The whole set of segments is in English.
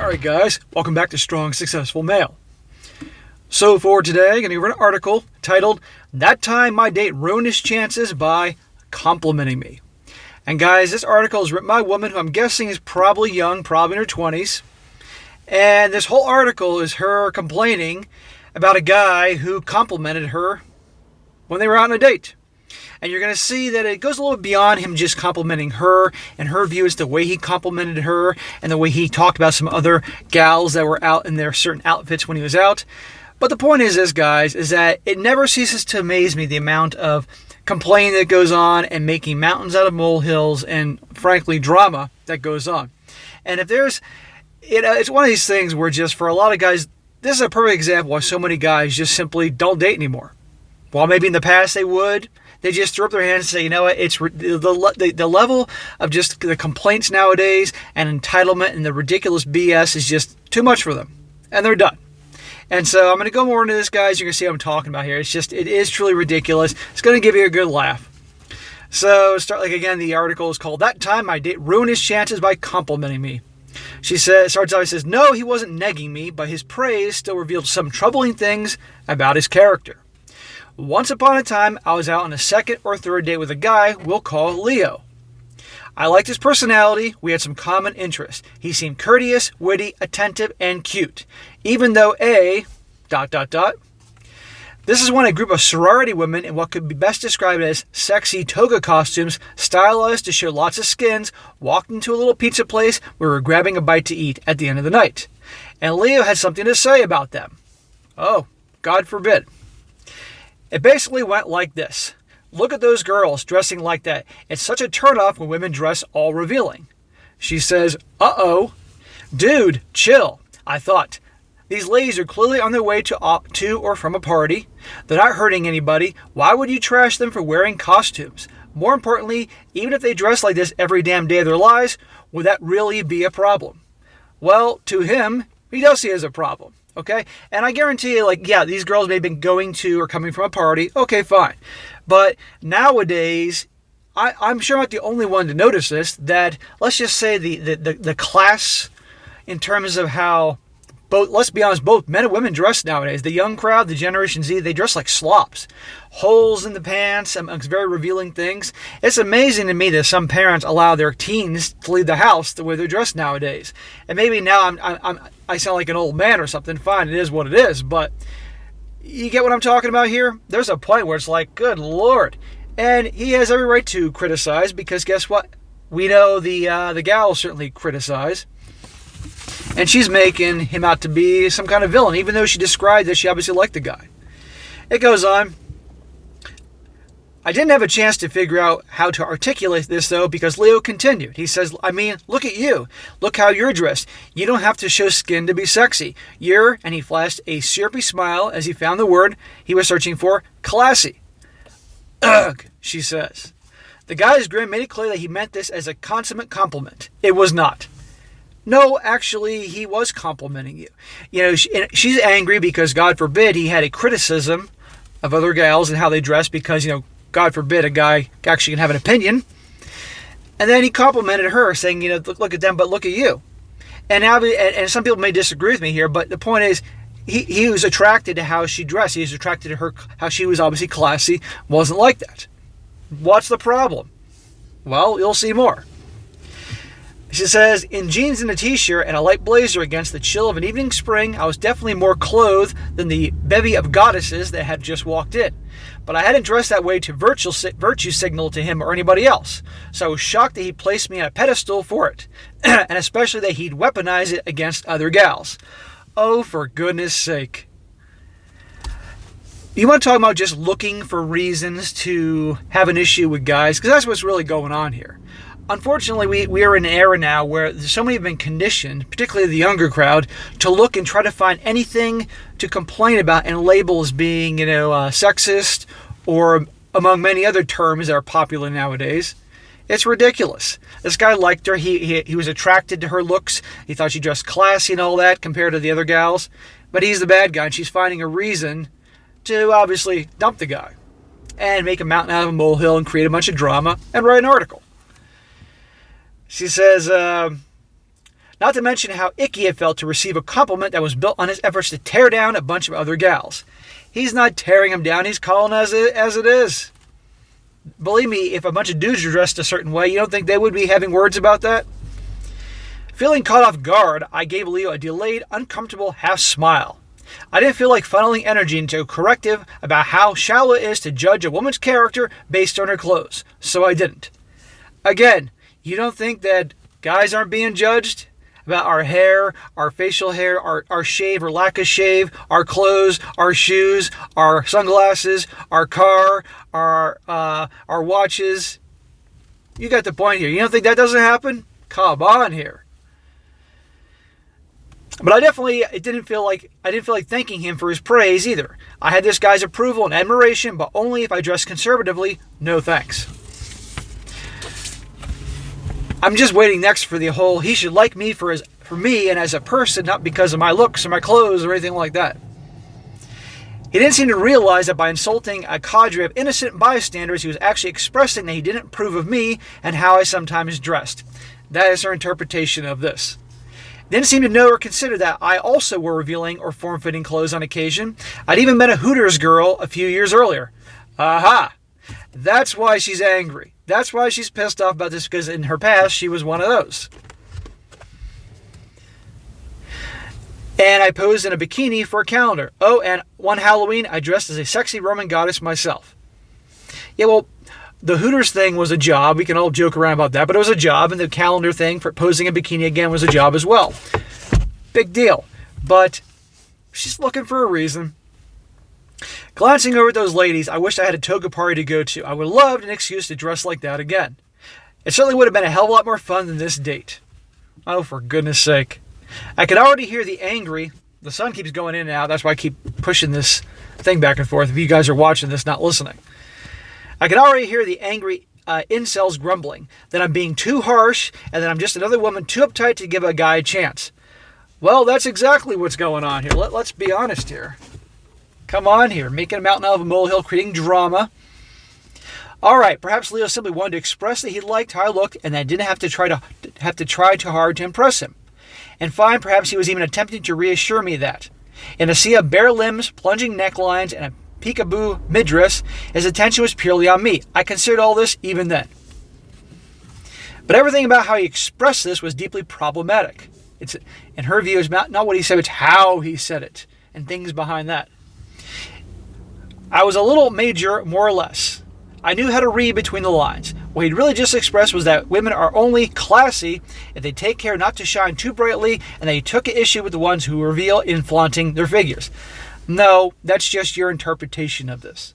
Alright guys, welcome back to Strong Successful Male. So for today, I'm going to read an article titled, "That Time My Date Ruined His Chances by Complimenting Me." And guys, this article is written by a woman who I'm guessing is probably young, probably in her 20s. And this whole article is her complaining about a guy who complimented her when they were out on a date. And you're going to see that it goes a little bit beyond him just complimenting her. And her view is the way he complimented her and the way he talked about some other gals that were out in their certain outfits when he was out. But the point is this, guys, is that it never ceases to amaze me the amount of complaining that goes on and making mountains out of molehills and, frankly, drama that goes on. And if there's, it's one of these things where just for a lot of guys, this is a perfect example why so many guys just simply don't date anymore. While maybe in the past they would, they just throw up their hands and say, you know what, it's the level of just the complaints nowadays and entitlement and the ridiculous BS is just too much for them. And they're done. And so I'm going to go more into this, guys. You're going to see what I'm talking about here. It is truly ridiculous. It's going to give you a good laugh. So again, the article is called, "That Time My Date Ruined His Chances by Complimenting Me." She says, "No, he wasn't negging me, but his praise still revealed some troubling things about his character. Once upon a time, I was out on a second or third date with a guy we'll call Leo. I liked his personality. We had some common interests. He seemed courteous, witty, attentive, and cute. Even though This is when a group of sorority women in what could be best described as sexy toga costumes, stylized to show lots of skins, walked into a little pizza place where we were grabbing a bite to eat at the end of the night. And Leo had something to say about them. Oh, God forbid. It basically went like this. Look at those girls dressing like that. It's such a turnoff when women dress all revealing." She says, "Uh-oh. Dude, chill. I thought. These ladies are clearly on their way to or from a party. They're not hurting anybody. Why would you trash them for wearing costumes? More importantly, even if they dress like this every damn day of their lives, would that really be a problem?" Well, to him, he does see it as a problem. Okay? And I guarantee you, these girls may have been going to or coming from a party. Okay, fine. But nowadays, I'm sure I'm not the only one to notice this, that let's just say the class in terms of how let's be honest, both men and women dress nowadays. The young crowd, the Generation Z, they dress like slops. Holes in the pants, amongst very revealing things. It's amazing to me that some parents allow their teens to leave the house the way they're dressed nowadays. And maybe now I sound like an old man or something. Fine, it is what it is. But you get what I'm talking about here? There's a point where it's like, good Lord. And he has every right to criticize because guess what? We know the gal certainly criticize. And she's making him out to be some kind of villain, even though she described that she obviously liked the guy. It goes on. "I didn't have a chance to figure out how to articulate this, though, because Leo continued. He says, I mean, look at you. Look how you're dressed. You don't have to show skin to be sexy. You're," and he flashed a syrupy smile as he found the word he was searching for, "classy." "Ugh," she says. The guy's grin made it clear that he meant this as a consummate compliment. It was not. No, actually, he was complimenting you. You know, she's angry because, God forbid, he had a criticism of other gals and how they dress because, God forbid, a guy actually can have an opinion. And then he complimented her, saying, look at them, but look at you. And now, and some people may disagree with me here, but the point is, he was attracted to how she dressed. He was attracted to her, how she was obviously classy, wasn't like that. What's the problem? Well, you'll see more. She says, "In jeans and a t-shirt and a light blazer against the chill of an evening spring, I was definitely more clothed than the bevy of goddesses that had just walked in. But I hadn't dressed that way to virtue signal to him or anybody else. So I was shocked that he placed me on a pedestal for it. And especially that he'd weaponize it against other gals. Oh, for goodness sake." You want to talk about just looking for reasons to have an issue with guys? Because that's what's really going on here. Unfortunately, we are in an era now where so many have been conditioned, particularly the younger crowd, to look and try to find anything to complain about and label as being, sexist or among many other terms that are popular nowadays. It's ridiculous. This guy liked her. He was attracted to her looks. He thought she dressed classy and all that compared to the other gals. But he's the bad guy, and she's finding a reason to obviously dump the guy and make a mountain out of a molehill and create a bunch of drama and write an article. She says, Not to mention how icky it felt to receive a compliment that was built on his efforts to tear down a bunch of other gals. He's not tearing them down, he's calling as it is. Believe me, if a bunch of dudes are dressed a certain way, you don't think they would be having words about that? Feeling caught off guard, I gave Leo a delayed, uncomfortable half smile. I didn't feel like funneling energy into a corrective about how shallow it is to judge a woman's character based on her clothes, so I didn't. Again, you don't think that guys aren't being judged? About our hair, our facial hair, our shave or lack of shave, our clothes, our shoes, our sunglasses, our car, our watches. You got the point here. You don't think that doesn't happen? Come on here. But I didn't feel like thanking him for his praise either. I had this guy's approval and admiration, but only if I dressed conservatively. No thanks. I'm just waiting next for the whole he should like me for me and as a person, not because of my looks or my clothes or anything like that. He didn't seem to realize that by insulting a cadre of innocent bystanders, he was actually expressing that he didn't approve of me and how I sometimes dressed. That is her interpretation of this. Didn't seem to know or consider that I also wore revealing or form-fitting clothes on occasion. I'd even met a Hooters girl a few years earlier. Aha! That's why she's angry. That's why she's pissed off about this, because in her past, she was one of those. And I posed in a bikini for a calendar. Oh, and one Halloween, I dressed as a sexy Roman goddess myself. Yeah, well, the Hooters thing was a job. We can all joke around about that, but it was a job, and the calendar thing for posing in bikini again was a job as well. Big deal. But she's looking for a reason. Glancing over at those ladies, I wished I had a toga party to go to. I would have loved an excuse to dress like that again. It certainly would have been a hell of a lot more fun than this date. Oh, for goodness sake. I could already hear the sun keeps going in and out. That's why I keep pushing this thing back and forth. If you guys are watching this, not listening. I can already hear the angry incels grumbling that I'm being too harsh and that I'm just another woman too uptight to give a guy a chance. Well, that's exactly what's going on here. Let's be honest here. Come on here, making a mountain out of a molehill, creating drama. All right, perhaps Leo simply wanted to express that he liked how I looked and that I didn't have to try too hard to impress him. And fine, perhaps he was even attempting to reassure me that. In a sea of bare limbs, plunging necklines, and a peekaboo mid-dress, his attention was purely on me. I considered all this even then. But everything about how he expressed this was deeply problematic. It's, in her view, it's not what he said, it's how he said it, and things behind that. I was a little major, more or less. I knew how to read between the lines. What he'd really just expressed was that women are only classy if they take care not to shine too brightly, and that he took issue with the ones who reveal in flaunting their figures. No, that's just your interpretation of this.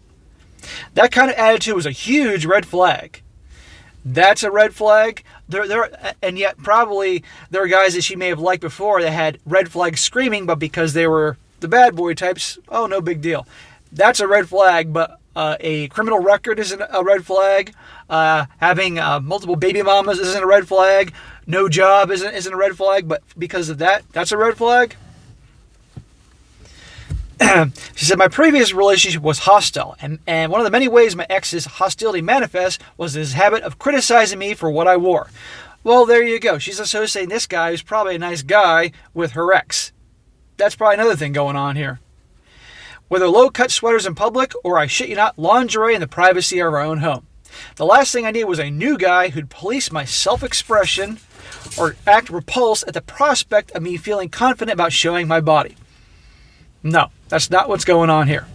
That kind of attitude was a huge red flag. That's a red flag. And yet probably there are guys that she may have liked before that had red flags screaming, but because they were the bad boy types, oh, no big deal. That's a red flag, but a criminal record isn't a red flag. Having multiple baby mamas isn't a red flag. No job isn't a red flag, but because of that, that's a red flag. She said, my previous relationship was hostile, and one of the many ways my ex's hostility manifests was his habit of criticizing me for what I wore. Well, there you go. She's associating this guy, who's probably a nice guy, with her ex. That's probably another thing going on here. Whether low-cut sweaters in public or, I shit you not, lingerie in the privacy of our own home. The last thing I needed was a new guy who'd police my self-expression or act repulsed at the prospect of me feeling confident about showing my body. No, that's not what's going on here.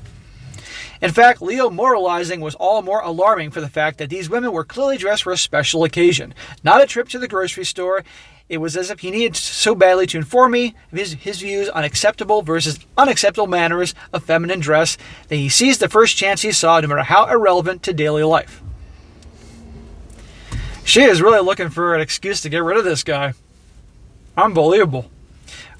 In fact, Leo moralizing was all more alarming for the fact that these women were clearly dressed for a special occasion, not a trip to the grocery store. It was as if he needed so badly to inform me of his views on acceptable versus unacceptable manners of feminine dress that he seized the first chance he saw, no matter how irrelevant to daily life. She is really looking for an excuse to get rid of this guy. Unbelievable.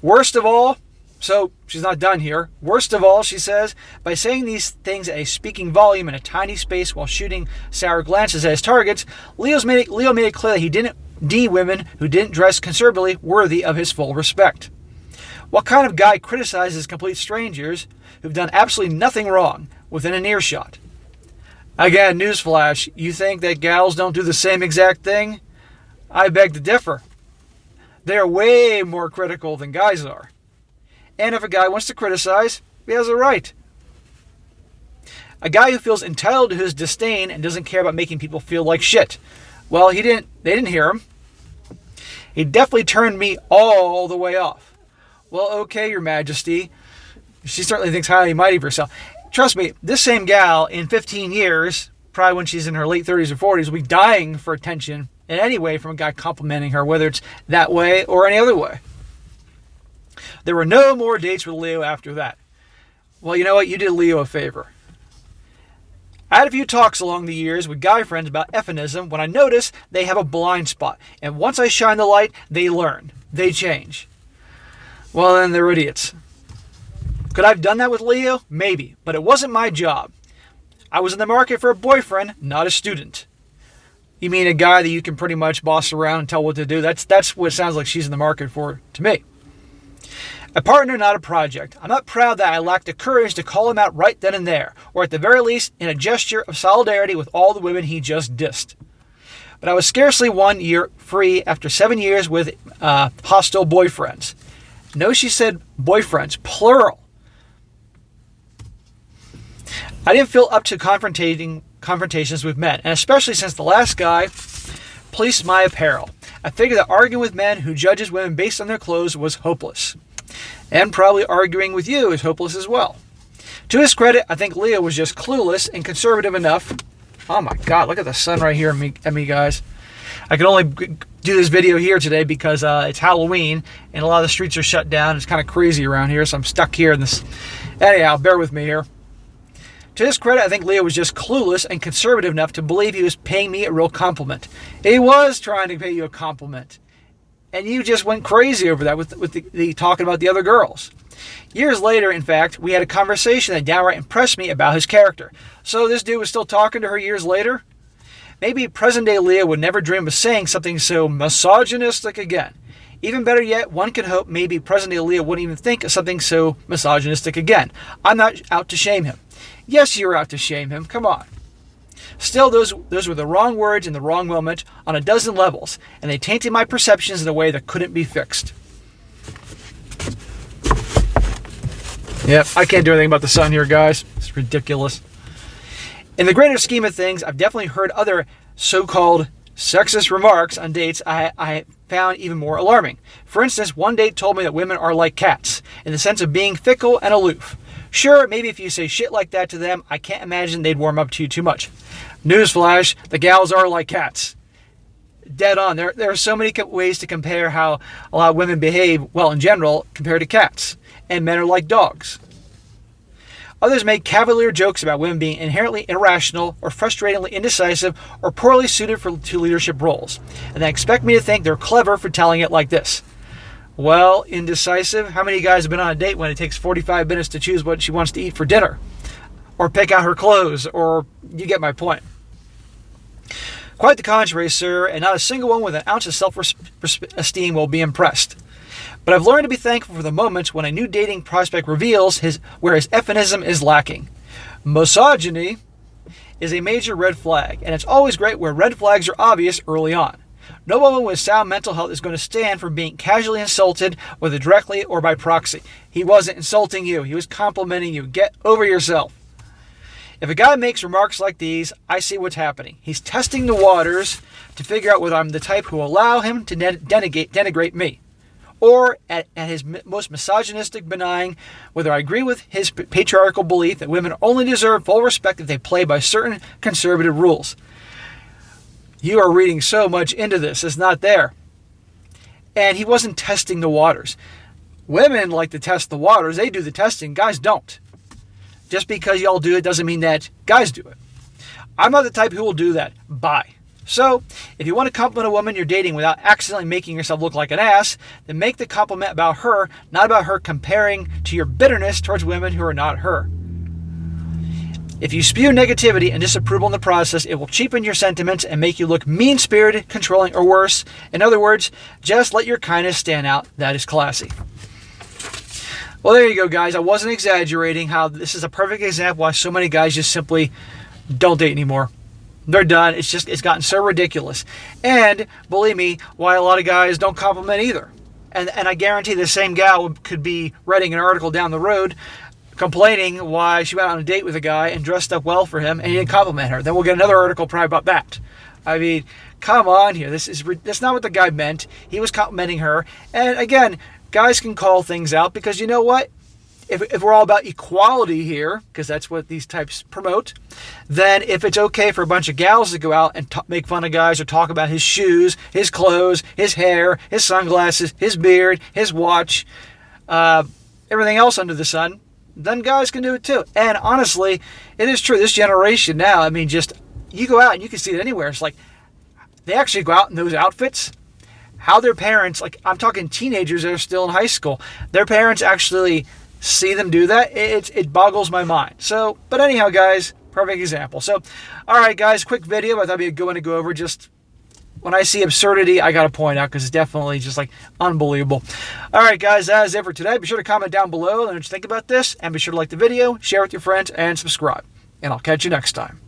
Worst of all, so she's not done here. Worst of all, she says, by saying these things at a speaking volume in a tiny space while shooting sour glances at his targets, Leo made it clear that he didn't deem women who didn't dress conservatively worthy of his full respect. What kind of guy criticizes complete strangers who've done absolutely nothing wrong within an earshot? Again, newsflash, you think that gals don't do the same exact thing? I beg to differ. They are way more critical than guys are. And if a guy wants to criticize, he has a right. A guy who feels entitled to his disdain and doesn't care about making people feel like shit. Well, they didn't hear him. He definitely turned me all the way off. Well, okay, Your Majesty. She certainly thinks highly and mighty of herself. Trust me, this same gal in 15 years, probably when she's in her late 30s or 40s, will be dying for attention in any way from a guy complimenting her, whether it's that way or any other way. There were no more dates with Leo after that. Well, you know what? You did Leo a favor. I had a few talks along the years with guy friends about effinism when I noticed they have a blind spot. And once I shine the light, they learn. They change. Well, then they're idiots. Could I have done that with Leo? Maybe. But it wasn't my job. I was in the market for a boyfriend, not a student. You mean a guy that you can pretty much boss around and tell what to do? That's what it sounds like she's in the market for to me. A partner, not a project. I'm not proud that I lacked the courage to call him out right then and there, or at the very least, in a gesture of solidarity with all the women he just dissed. But I was scarcely 1 year free after 7 years with hostile boyfriends. No, she said boyfriends, plural. I didn't feel up to confrontations with men, and especially since the last guy policed my apparel. I figured that arguing with men who judges women based on their clothes was hopeless. And probably arguing with you is hopeless as well. To his credit, I think Leo was just clueless and conservative enough. Oh my God, look at the sun right here at me, guys. I can only do this video here today because it's Halloween and a lot of the streets are shut down. It's kind of crazy around here, so I'm stuck here in this. Anyhow, bear with me here. To his credit, I think Leo was just clueless and conservative enough to believe he was paying me a real compliment. He was trying to pay you a compliment. And you just went crazy over that with the talking about the other girls. Years later, in fact, we had a conversation that downright impressed me about his character. So this dude was still talking to her years later? Maybe present-day Leo would never dream of saying something so misogynistic again. Even better yet, one could hope maybe present-day Leo wouldn't even think of something so misogynistic again. I'm not out to shame him. Yes, you're out to shame him. Come on. Still, those were the wrong words in the wrong moment on a dozen levels, and they tainted my perceptions in a way that couldn't be fixed. Yep, I can't do anything about the sun here, guys. It's ridiculous. In the greater scheme of things, I've definitely heard other so-called sexist remarks on dates I found even more alarming. For instance, one date told me that women are like cats, in the sense of being fickle and aloof. Sure, maybe if you say shit like that to them, I can't imagine they'd warm up to you too much. Newsflash, the gals are like cats. Dead on. There are so many ways to compare how a lot of women behave, well, in general, compared to cats. And men are like dogs. Others make cavalier jokes about women being inherently irrational or frustratingly indecisive or poorly suited to leadership roles. And they expect me to think they're clever for telling it like this. Well, indecisive? How many guys have been on a date when it takes 45 minutes to choose what she wants to eat for dinner? Or pick out her clothes, or you get my point. Quite the contrary, sir, and not a single one with an ounce of self-esteem will be impressed. But I've learned to be thankful for the moments when a new dating prospect reveals where his effinism is lacking. Misogyny is a major red flag, and it's always great where red flags are obvious early on. No woman with sound mental health is going to stand for being casually insulted, whether directly or by proxy. He wasn't insulting you. He was complimenting you. Get over yourself. If a guy makes remarks like these, I see what's happening. He's testing the waters to figure out whether I'm the type who will allow him to denigrate me. Or, at his most misogynistic benign, whether I agree with his patriarchal belief that women only deserve full respect if they play by certain conservative rules. You are reading so much into this. It's not there. And he wasn't testing the waters. Women like to test the waters. They do the testing. Guys don't. Just because y'all do it doesn't mean that guys do it. I'm not the type who will do that. Bye. So, if you want to compliment a woman you're dating without accidentally making yourself look like an ass, then make the compliment about her, not about her comparing to your bitterness towards women who are not her. If you spew negativity and disapproval in the process, it will cheapen your sentiments and make you look mean-spirited, controlling, or worse. In other words, just let your kindness stand out. That is classy. Well, there you go, guys. I wasn't exaggerating how this is a perfect example why so many guys just simply don't date anymore. They're done. It's gotten so ridiculous. And believe me, why a lot of guys don't compliment either. And I guarantee the same gal could be writing an article down the road complaining why she went on a date with a guy and dressed up well for him and he didn't compliment her. Then we'll get another article probably about that. I mean, come on here. That's not what the guy meant. He was complimenting her. And again, guys can call things out because you know what? If we're all about equality here, because that's what these types promote, then if it's okay for a bunch of gals to go out and make fun of guys or talk about his shoes, his clothes, his hair, his sunglasses, his beard, his watch, everything else under the sun, then guys can do it too. And honestly, it is true. This generation now, I mean, just you go out and you can see it anywhere. It's like they actually go out in those outfits. How their parents, like I'm talking teenagers that are still in high school, their parents actually see them do that. It boggles my mind. So, but anyhow, guys, perfect example. So, all right, guys, quick video. I thought it'd be a good one to go over. Just when I see absurdity, I got to point out because it's definitely just like unbelievable. All right, guys, that is it for today. Be sure to comment down below and what you think about this, and be sure to like the video, share with your friends, and subscribe. And I'll catch you next time.